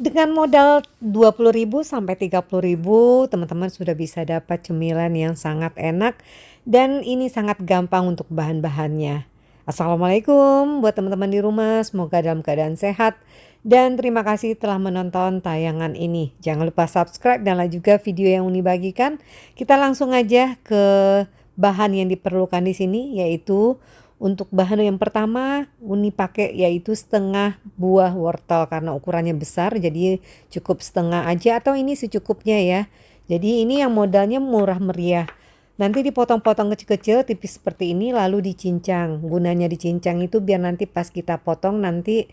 Dengan modal 20.000 sampai 30.000 teman-teman sudah bisa dapat cemilan yang sangat enak dan ini sangat gampang untuk bahan-bahannya. Assalamualaikum buat teman-teman di rumah, semoga dalam keadaan sehat dan terima kasih telah menonton tayangan ini. Jangan lupa subscribe dan like juga video yang Uni bagikan. Kita langsung aja ke bahan yang diperlukan di sini, yaitu untuk bahan yang pertama Uni pakai yaitu setengah buah wortel karena ukurannya besar, jadi cukup setengah aja atau ini secukupnya ya. Jadi ini yang modalnya murah meriah. Nanti dipotong-potong kecil-kecil tipis seperti ini lalu dicincang. Gunanya dicincang itu biar nanti pas kita potong nanti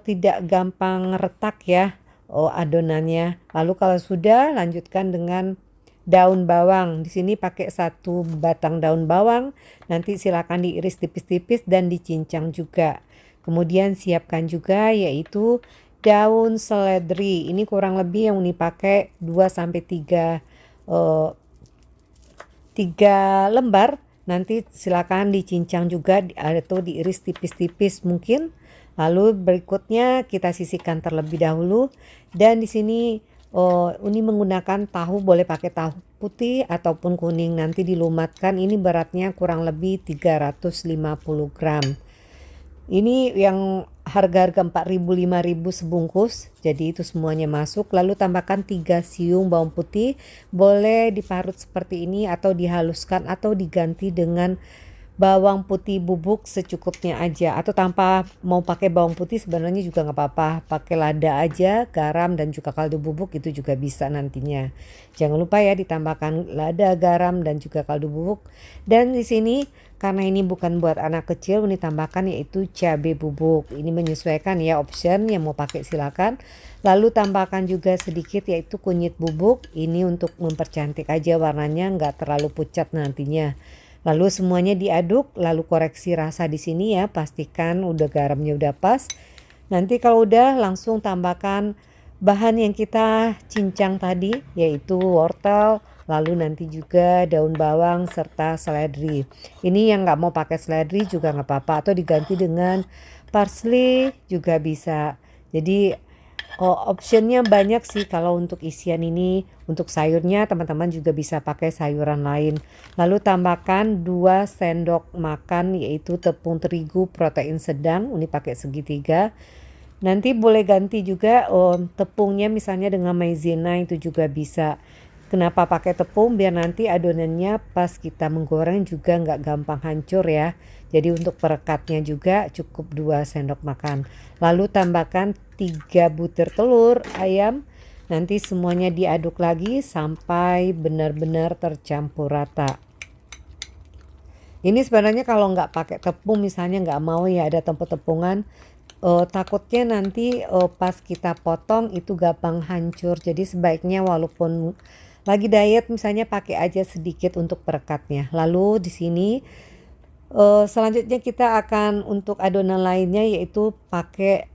tidak gampang retak ya adonannya. Lalu kalau sudah lanjutkan dengan daun bawang. Di sini pakai 1 batang daun bawang. Nanti silakan diiris tipis-tipis dan dicincang juga. Kemudian siapkan juga yaitu daun seledri. Ini kurang lebih yang Uni pakai 2 sampai 3 lembar. Nanti silakan dicincang juga atau diiris tipis-tipis mungkin. Lalu berikutnya kita sisihkan terlebih dahulu dan di sini Uni menggunakan tahu, boleh pakai tahu putih ataupun kuning, nanti dilumatkan. Ini beratnya kurang lebih 350 gram. Ini yang harga-harga 4.000 5.000 sebungkus. Jadi itu semuanya masuk. Lalu tambahkan 3 siung bawang putih. Boleh diparut seperti ini atau dihaluskan atau diganti dengan bawang putih bubuk secukupnya aja, atau tanpa mau pakai bawang putih sebenarnya juga nggak apa-apa, pakai lada aja, garam dan juga kaldu bubuk itu juga bisa nantinya. Jangan lupa ya ditambahkan lada, garam dan juga kaldu bubuk. Dan di sini karena ini bukan buat anak kecil, ini tambahkan yaitu cabai bubuk. Ini menyesuaikan ya, option yang mau pakai silakan. Lalu tambahkan juga sedikit yaitu kunyit bubuk. Ini untuk mempercantik aja warnanya, nggak terlalu pucat nantinya. Lalu semuanya diaduk, lalu koreksi rasa di sini ya, pastikan udah garamnya udah pas. Nanti kalau udah langsung tambahkan bahan yang kita cincang tadi yaitu wortel, lalu nanti juga daun bawang serta seledri. Ini yang nggak mau pakai seledri juga nggak apa-apa atau diganti dengan parsley juga bisa. Jadi optionnya banyak sih kalau untuk isian ini. Untuk sayurnya teman-teman juga bisa pakai sayuran lain. Lalu tambahkan 2 sendok makan yaitu tepung terigu protein sedang. Ini pakai segitiga. Nanti boleh ganti juga tepungnya misalnya dengan maizena, itu juga bisa. Kenapa pakai tepung? Biar nanti adonannya pas kita menggoreng juga nggak gampang hancur ya. Jadi untuk perekatnya juga cukup 2 sendok makan. Lalu tambahkan 3 butir telur ayam. Nanti semuanya diaduk lagi sampai benar-benar tercampur rata. Ini sebenarnya kalau nggak pakai tepung misalnya nggak mau ya ada tepung-tepungan, takutnya nanti pas kita potong itu gampang hancur. Jadi sebaiknya walaupun lagi diet misalnya pakai aja sedikit untuk perekatnya. Lalu di sini selanjutnya kita akan untuk adonan lainnya yaitu pakai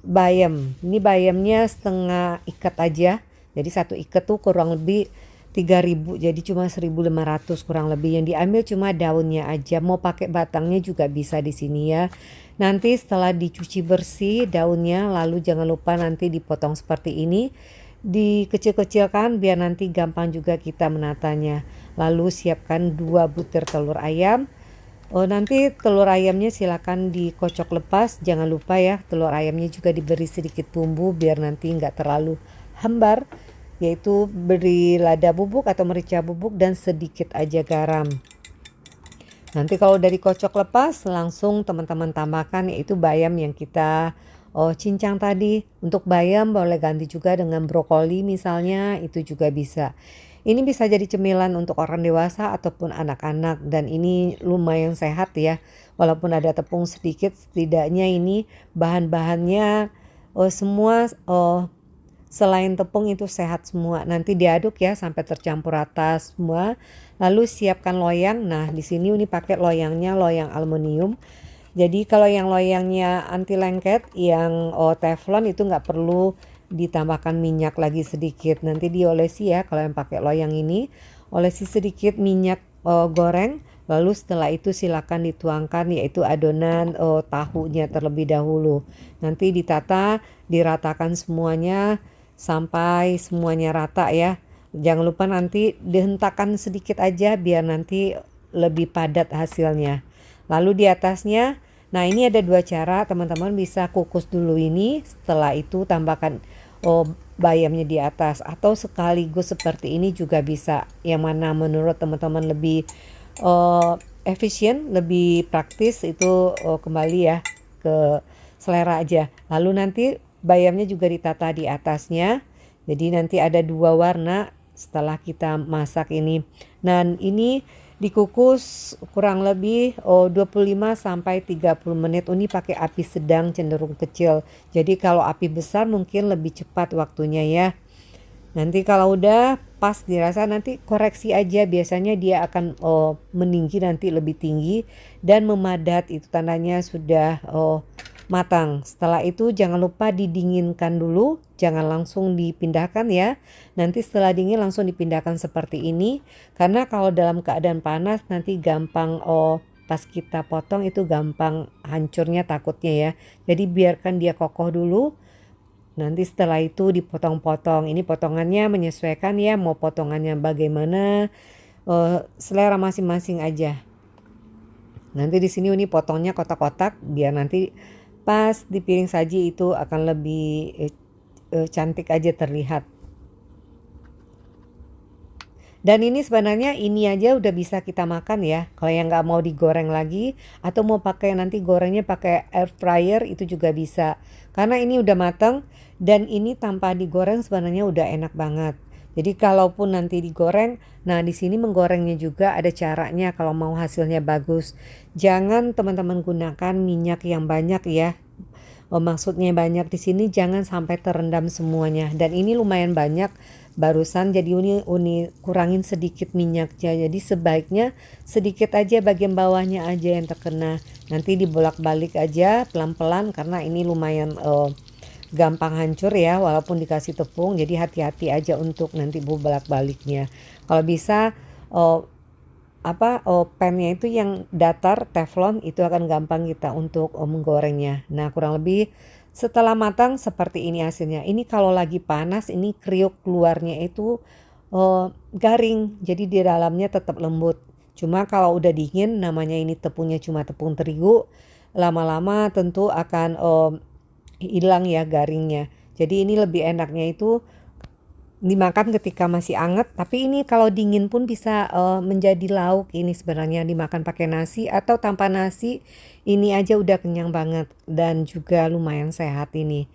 bayam. Ini bayamnya setengah ikat aja. Jadi 1 ikat tuh kurang lebih 3.000, jadi cuma 1.500 kurang lebih. Yang diambil cuma daunnya aja. Mau pakai batangnya juga bisa di sini ya. Nanti setelah dicuci bersih daunnya, lalu jangan lupa nanti dipotong seperti ini. Dikecil-kecilkan biar nanti gampang juga kita menatanya. Lalu siapkan 2 butir telur ayam. Nanti telur ayamnya silakan dikocok lepas. Jangan lupa ya telur ayamnya juga diberi sedikit bumbu biar nanti nggak terlalu hambar. Yaitu beri lada bubuk atau merica bubuk dan sedikit aja garam. Nanti kalau dari kocok lepas langsung teman-teman tambahkan yaitu bayam yang kita cincang tadi. Untuk bayam boleh ganti juga dengan brokoli misalnya, itu juga bisa. Ini bisa jadi cemilan untuk orang dewasa ataupun anak-anak dan ini lumayan sehat ya. Walaupun ada tepung sedikit, setidaknya ini bahan-bahannya semua selain tepung itu sehat semua. Nanti diaduk ya sampai tercampur rata semua. Lalu siapkan loyang. Nah, di sini Uni pakai loyangnya loyang aluminium. Jadi kalau yang loyangnya anti lengket, yang teflon itu nggak perlu ditambahkan minyak lagi sedikit. Nanti diolesi ya kalau yang pakai loyang ini. Olesi sedikit minyak goreng. Lalu setelah itu silakan dituangkan yaitu adonan tahunya terlebih dahulu. Nanti ditata diratakan semuanya sampai semuanya rata ya. Jangan lupa nanti dihentakkan sedikit aja biar nanti lebih padat hasilnya. Lalu di atasnya, nah ini ada dua cara, teman-teman bisa kukus dulu ini, setelah itu tambahkan bayamnya di atas, atau sekaligus seperti ini juga bisa. Yang mana menurut teman-teman lebih efisien, lebih praktis, itu kembali ya ke selera aja. Lalu nanti bayamnya juga ditata di atasnya, jadi nanti ada dua warna setelah kita masak ini. Dan ini dikukus kurang lebih 25 sampai 30 menit. Ini pakai api sedang cenderung kecil. Jadi kalau api besar mungkin lebih cepat waktunya ya. Nanti kalau udah pas dirasa nanti koreksi aja, biasanya dia akan meninggi nanti lebih tinggi dan memadat, itu tandanya sudah matang. Setelah itu jangan lupa didinginkan dulu, jangan langsung dipindahkan ya. Nanti setelah dingin langsung dipindahkan seperti ini, karena kalau dalam keadaan panas nanti gampang pas kita potong itu gampang hancurnya takutnya ya. Jadi biarkan dia kokoh dulu. Nanti setelah itu dipotong-potong. Ini potongannya menyesuaikan ya, mau potongannya bagaimana, selera masing-masing aja. Nanti di sini Uni potongnya kotak-kotak biar nanti pas di piring saji itu akan lebih cantik aja terlihat. Dan ini sebenarnya ini aja udah bisa kita makan ya. Kalau yang nggak mau digoreng lagi atau mau pakai nanti gorengnya pakai air fryer itu juga bisa. Karena ini udah matang dan ini tanpa digoreng sebenarnya udah enak banget. Jadi kalaupun nanti digoreng, nah di sini menggorengnya juga ada caranya kalau mau hasilnya bagus. Jangan teman-teman gunakan minyak yang banyak ya. Maksudnya banyak di sini jangan sampai terendam semuanya. Dan ini lumayan banyak barusan, jadi uni kurangin sedikit minyaknya. Jadi sebaiknya sedikit aja, bagian bawahnya aja yang terkena. Nanti dibolak-balik aja pelan-pelan karena ini lumayan gampang hancur ya walaupun dikasih tepung. Jadi hati-hati aja untuk nanti bolak-baliknya. Kalau bisa pannya itu yang datar teflon, itu akan gampang kita untuk menggorengnya. Nah kurang lebih setelah matang seperti ini hasilnya. Ini kalau lagi panas ini kriuk keluarnya itu garing, jadi di dalamnya tetap lembut. Cuma kalau udah dingin, namanya ini tepungnya cuma tepung terigu, lama-lama tentu akan hilang ya garingnya. Jadi ini lebih enaknya itu dimakan ketika masih anget, tapi ini kalau dingin pun bisa menjadi lauk. Ini sebenarnya dimakan pakai nasi atau tanpa nasi, ini aja udah kenyang banget dan juga lumayan sehat ini.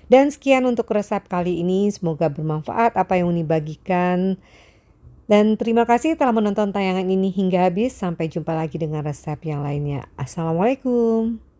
Dan sekian untuk resep kali ini, semoga bermanfaat apa yang Uni bagikan. Dan terima kasih telah menonton tayangan ini hingga habis. Sampai jumpa lagi dengan resep yang lainnya. Assalamualaikum.